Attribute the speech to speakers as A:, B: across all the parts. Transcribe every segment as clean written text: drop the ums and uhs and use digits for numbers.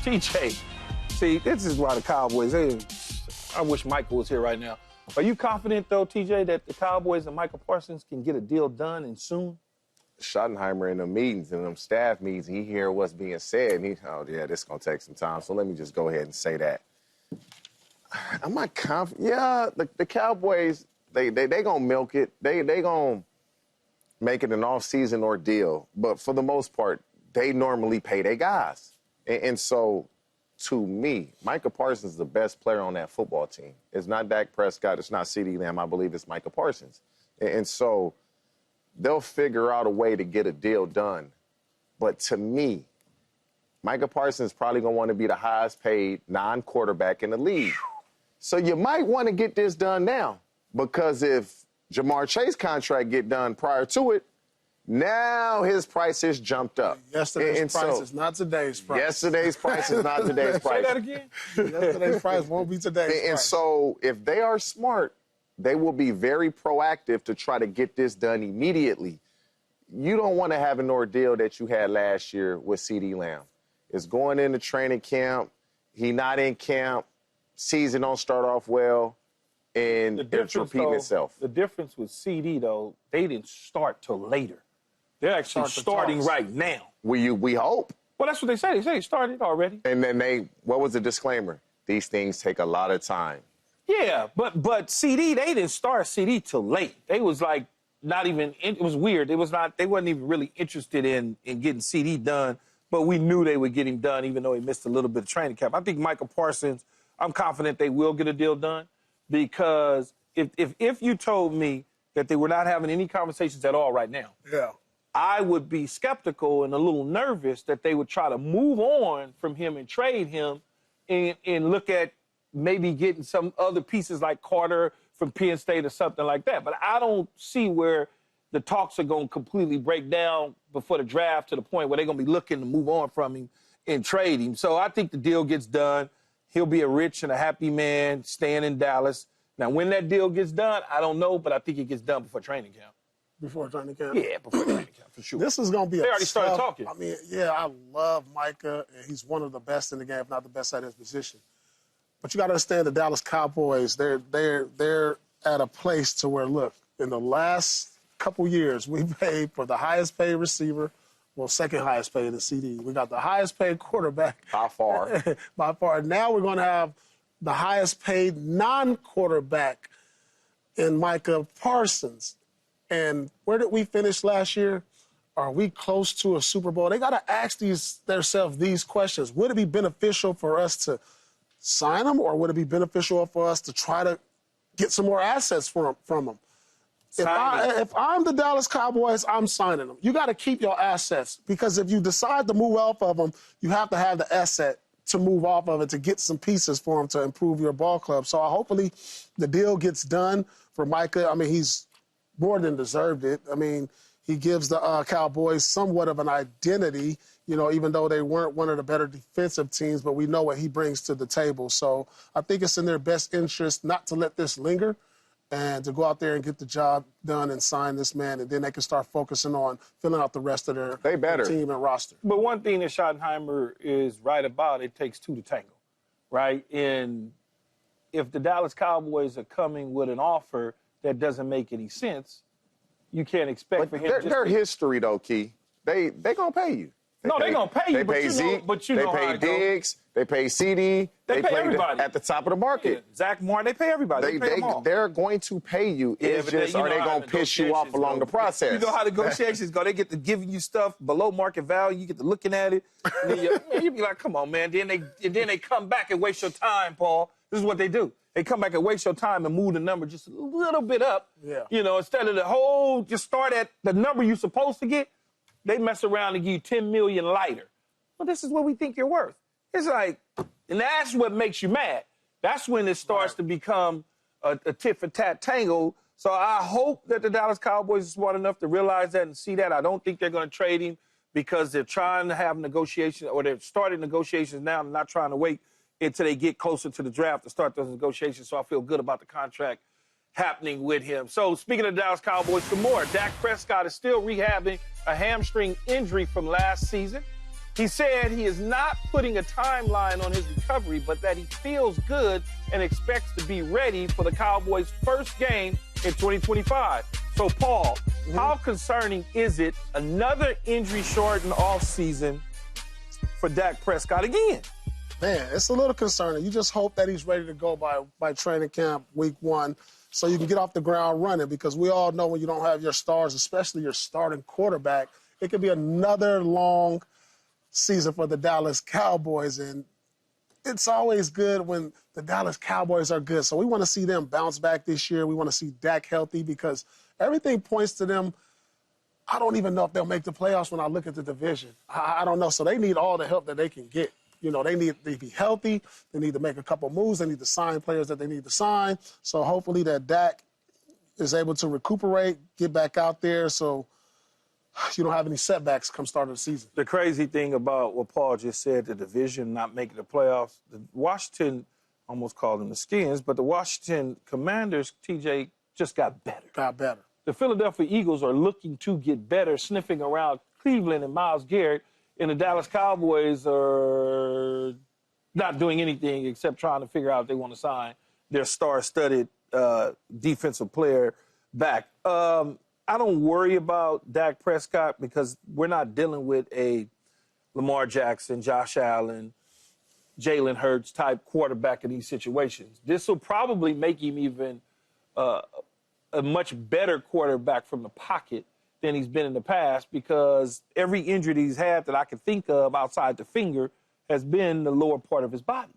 A: TJ, see, this is why the Cowboys, I wish Michael was here right now. Are you confident, though, TJ, that the Cowboys and Micah Parsons can get a deal done and soon?
B: Schottenheimer in the meetings, in them staff meetings, he hear what's being said, and this is going to take some time, so let me just go ahead and say that. Am I confident? Yeah, the Cowboys, they going to milk it. They going to make it an off-season ordeal. But for the most part, they normally pay their guys. And so, to me, Micah Parsons is the best player on that football team. It's not Dak Prescott. It's not CeeDee Lamb. I believe it's Micah Parsons. And so they'll figure out a way to get a deal done. But to me, Micah Parsons is probably going to want to be the highest paid non-quarterback in the league. So you might want to get this done now, because if Jamar Chase's contract get done prior to it, now his price has jumped up.
C: Yesterday's price is not today's price.
B: Yesterday's price is not today's price.
A: Say that again?
C: Yesterday's price won't be today's price.
B: And so if they are smart, they will be very proactive to try to get this done immediately. You don't want to have an ordeal that you had last year with CeeDee Lamb. It's going into training camp. He not in camp. Season don't start off well. And it's repeating itself.
A: The difference with CD, though, they didn't start till later. They're actually starting right now.
B: We hope.
A: Well, that's what they say. They say it started already.
B: And then what was the disclaimer? These things take a lot of time.
A: Yeah, but CD, they didn't start CD till late. They was like not even, it was weird. They wasn't even really interested in getting CD done, but we knew they would get him done even though he missed a little bit of training camp. I think Micah Parsons, I'm confident they will get a deal done, because if you told me that they were not having any conversations at all right now,
C: yeah,
A: I would be skeptical and a little nervous that they would try to move on from him and trade him and look at maybe getting some other pieces like Carter from Penn State or something like that. But I don't see where the talks are going to completely break down before the draft to the point where they're going to be looking to move on from him and trade him. So I think the deal gets done. He'll be a rich and a happy man staying in Dallas. Now, when that deal gets done, I don't know, but I think it gets done before training camp.
C: Before training camp?
A: Yeah, before training camp, for sure.
C: This is going to be
A: They already started talking.
C: I mean, yeah, I love Micah, and he's one of the best in the game, if not the best at his position. But you got to understand the Dallas Cowboys, they're at a place to where, look, in the last couple years, we paid for the highest paid receiver, well, second highest paid in CD. We got the highest paid quarterback.
B: By far.
C: By far. Now we're going to have the highest paid non-quarterback in Micah Parsons. And where did we finish last year? Are we close to a Super Bowl? They got to ask themselves these questions. Would it be beneficial for us to sign them, or would it be beneficial for us to try to get some more assets from them? If I'm the Dallas Cowboys, I'm signing them. You got to keep your assets, because if you decide to move off of them, you have to have the asset to move off of it to get some pieces for them to improve your ball club. So hopefully the deal gets done for Micah. I mean, he's more than deserved it. I mean, he gives the Cowboys somewhat of an identity, you know, even though they weren't one of the better defensive teams, but we know what he brings to the table. So I think it's in their best interest not to let this linger and to go out there and get the job done and sign this man, and then they can start focusing on filling out the rest of their team and roster.
A: But one thing that Schottenheimer is right about, it takes two to tango, right? And if the Dallas Cowboys are coming with an offer that doesn't make any sense, you can't expect for him to...
B: Their history, though, Key, they going to pay you.
A: They're going to pay you, but you know how it goes.
B: They pay Diggs, they pay CD,
A: they pay everybody
B: at the top of the market.
A: Yeah. Zach Martin, they pay everybody.
B: They're going to pay you. It's just, are they going to piss you off along the process?
A: You know how negotiations go. They get to giving you stuff below market value. You get to looking at it. And then you be like, come on, man. Then they come back and waste your time, Paul. This is what they do. They come back and waste your time and move the number just a little bit up.
C: Yeah.
A: You know, instead of the whole, just start at the number you're supposed to get, they mess around and give you $10 million lighter. Well, this is what we think you're worth. It's like, and that's what makes you mad. That's when it starts to become a tit-for-tat tangle. So I hope that the Dallas Cowboys are smart enough to realize that and see that. I don't think they're going to trade him because they're trying to have negotiations, or they've started negotiations now and not trying to wait until they get closer to the draft to start those negotiations. So I feel good about the contract happening with him. So speaking of the Dallas Cowboys, some more. Dak Prescott is still rehabbing a hamstring injury from last season. He said he is not putting a timeline on his recovery, but that he feels good and expects to be ready for the Cowboys' first game in 2025. So, Paul, how concerning is it another injury-shortened offseason for Dak Prescott again?
C: Man, it's a little concerning. You just hope that he's ready to go by training camp week 1 so you can get off the ground running, because we all know when you don't have your stars, especially your starting quarterback, it could be another long season for the Dallas Cowboys. And it's always good when the Dallas Cowboys are good. So we want to see them bounce back this year. We want to see Dak healthy, because everything points to them. I don't even know if they'll make the playoffs when I look at the division. I don't know. So they need all the help that they can get. You know, they need to be healthy. They need to make a couple moves. They need to sign players that they need to sign. So hopefully that Dak is able to recuperate, get back out there, so you don't have any setbacks come start of the season.
A: The crazy thing about what Paul just said, the division not making the playoffs, the Washington, almost called them the Skins, but the Washington Commanders, TJ, just got better.
C: Got better.
A: The Philadelphia Eagles are looking to get better, sniffing around Cleveland and Myles Garrett, and the Dallas Cowboys are not doing anything except trying to figure out if they want to sign their star-studded defensive player back. I don't worry about Dak Prescott because we're not dealing with a Lamar Jackson, Josh Allen, Jalen Hurts type quarterback in these situations. This will probably make him even a much better quarterback from the pocket than he's been in the past, because every injury that he's had that I can think of outside the finger has been the lower part of his body.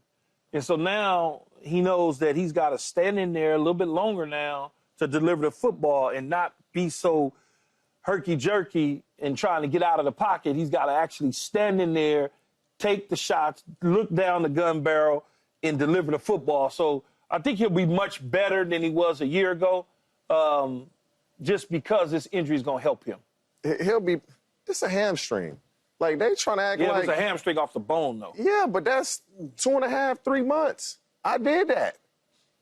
A: And so now he knows that he's got to stand in there a little bit longer now to deliver the football and not be so herky-jerky and trying to get out of the pocket. He's got to actually stand in there, take the shots, look down the gun barrel, and deliver the football. So I think he'll be much better than he was a year ago, just because this injury is going to help him.
B: It's a hamstring. Like, they trying to act like...
A: Yeah, it's a hamstring off the bone, though.
B: Yeah, but that's 2.5, 3 months. I did that.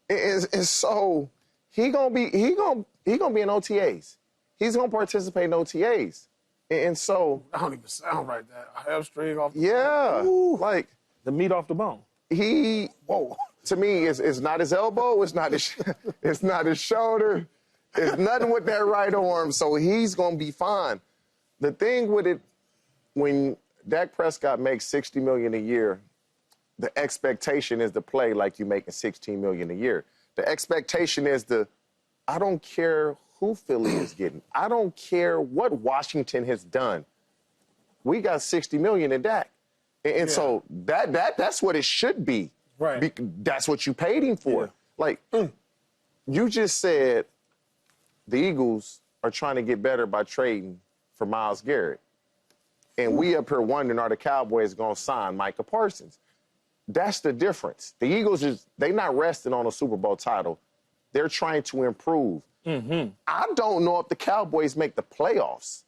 B: And so he gonna be in OTAs. He's gonna participate in OTAs. And so...
C: I don't even sound right, that. A hamstring off the
B: yeah,
C: bone.
B: like...
A: The meat off the bone.
B: To me, it's not his elbow, it's not his shoulder, it's nothing with that right arm, so he's going to be fine. The thing with it, when Dak Prescott makes $60 million a year, the expectation is to play like you're making $16 million a year. The expectation is I don't care who Philly is getting. I don't care what Washington has done. We got $60 million in Dak. And so that's what it should be.
C: Right.
B: That's what you paid him for.
A: Yeah.
B: Like, you just said the Eagles are trying to get better by trading for Myles Garrett. And we up here wondering, are the Cowboys going to sign Micah Parsons? That's the difference. The Eagles, they're not resting on a Super Bowl title. They're trying to improve. Mm-hmm. I don't know if the Cowboys make the playoffs.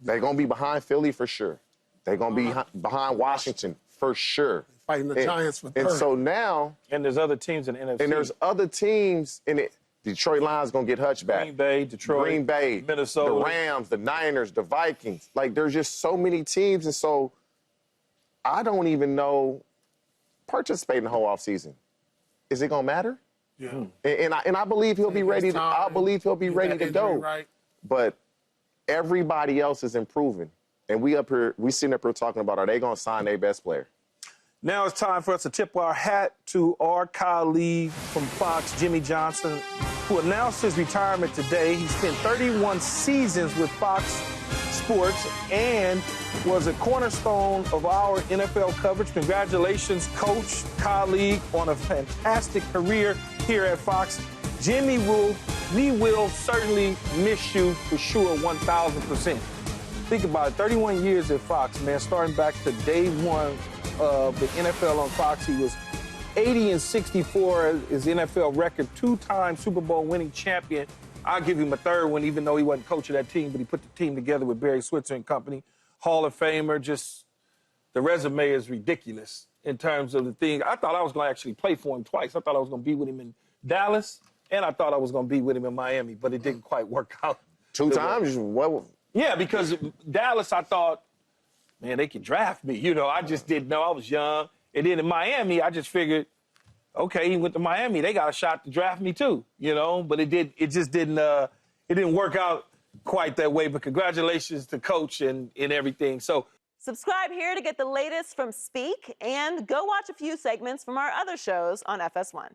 B: They're going to be behind Philly for sure. They're going to be behind Washington for sure.
C: Fighting the Giants for third.
B: And so now...
A: And there's other teams in the NFC.
B: And there's other teams in it. Detroit Lions going to get Hutch back.
A: Green Bay, Detroit,
B: Green Bay,
A: Minnesota.
B: the Rams, the Niners, the Vikings. Like, there's just so many teams. And so I don't even know participating the whole offseason. Is it going to matter?
C: Yeah.
B: And I believe he'll be ready. I believe he'll be ready to go.
C: Right.
B: But everybody else is improving. And we sitting up here talking about, are they going to sign their best player?
A: Now it's time for us to tip our hat to our colleague from Fox, Jimmy Johnson, who announced his retirement today. He spent 31 seasons with Fox Sports and was a cornerstone of our NFL coverage. Congratulations, coach, colleague, on a fantastic career here at Fox. Jimmy, we will certainly miss you for sure, 1,000%. Think about it, 31 years at Fox, man, starting back to day one of the NFL on Fox. He was 80-64, his NFL record, 2-time Super Bowl winning champion. I'll give him a third one, even though he wasn't coach of that team, but he put the team together with Barry Switzer and company. Hall of Famer, just the resume is ridiculous in terms of the thing. I thought I was going to actually play for him twice. I thought I was going to be with him in Dallas, and I thought I was going to be with him in Miami, but it didn't quite work out.
B: 2 times? What?
A: Yeah, because Dallas, I thought, man, they can draft me. You know, I just didn't know. I was young. And then in Miami, I just figured, okay, he went to Miami. They got a shot to draft me too, you know. But it just didn't work out quite that way. But congratulations to Coach and everything. So
D: subscribe here to get the latest from Speak, and go watch a few segments from our other shows on FS1.